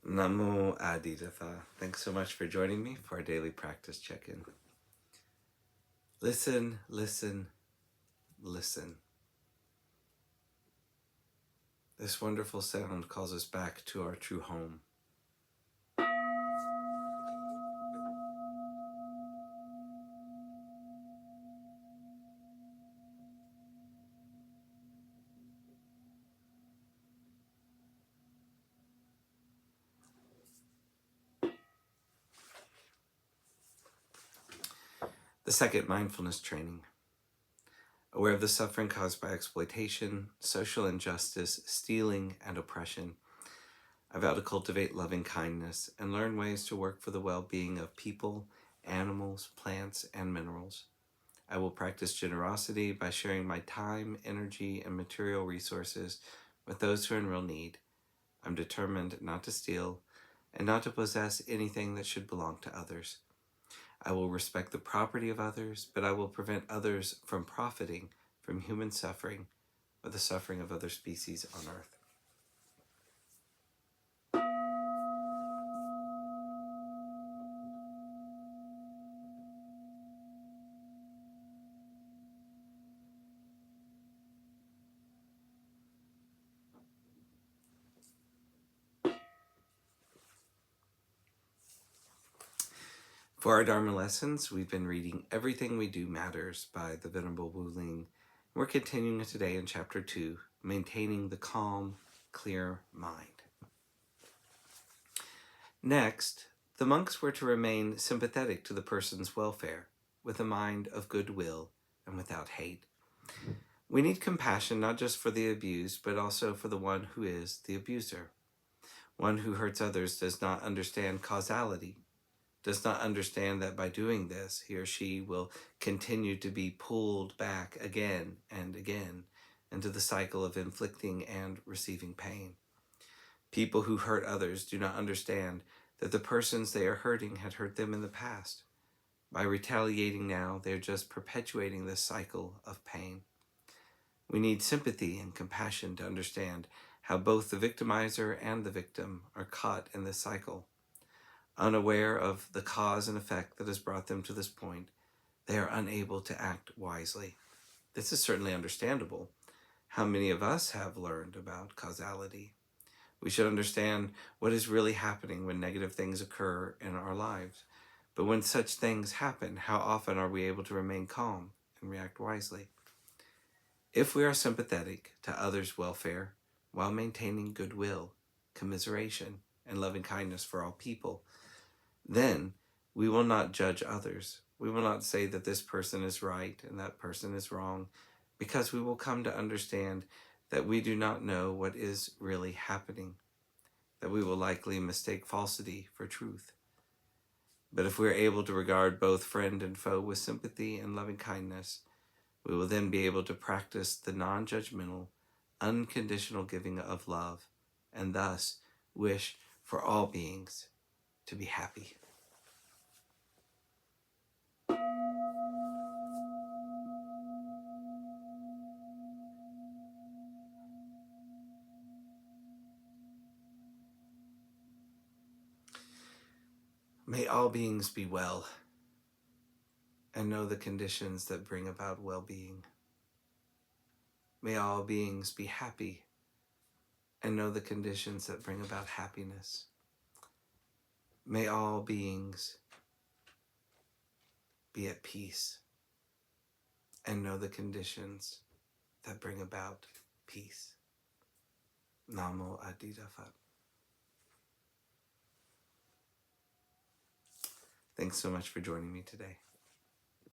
Namo Adidatha. Thanks so much for joining me for our daily practice check-in. Listen, listen, listen. This wonderful sound calls us back to our true home. The second mindfulness training. Aware of the suffering caused by exploitation, social injustice, stealing, and oppression, I vow to cultivate loving kindness and learn ways to work for the well-being of people, animals, plants, and minerals. I will practice generosity by sharing my time, energy, and material resources with those who are in real need. I'm determined not to steal and not to possess anything that should belong to others. I will respect the property of others, but I will prevent others from profiting from human suffering or the suffering of other species on earth. For our Dharma lessons, we've been reading Everything We Do Matters by the Venerable Wuling. We're continuing today in Chapter 2, Maintaining the Calm, Clear Mind. Next, the monks were to remain sympathetic to the person's welfare, with a mind of goodwill and without hate. We need compassion not just for the abused, but also for the one who is the abuser. One who hurts others does not understand causality, does not understand that by doing this, he or she will continue to be pulled back again and again into the cycle of inflicting and receiving pain. People who hurt others do not understand that the persons they are hurting had hurt them in the past. By retaliating now, they're just perpetuating this cycle of pain. We need sympathy and compassion to understand how both the victimizer and the victim are caught in this cycle. Unaware of the cause and effect that has brought them to this point, they are unable to act wisely. This is certainly understandable. How many of us have learned about causality? We should understand what is really happening when negative things occur in our lives. But when such things happen, how often are we able to remain calm and react wisely? If we are sympathetic to others' welfare while maintaining goodwill, commiseration, and loving kindness for all people, then we will not judge others. We will not say that this person is right and that person is wrong, because we will come to understand that we do not know what is really happening, that we will likely mistake falsity for truth. But if we are able to regard both friend and foe with sympathy and loving kindness, we will then be able to practice the non-judgmental, unconditional giving of love, and thus wish for all beings to be happy. May all beings be well and know the conditions that bring about well-being. May all beings be happy and know the conditions that bring about happiness. May all beings be at peace and know the conditions that bring about peace. Namo Phat. Thanks so much for joining me today.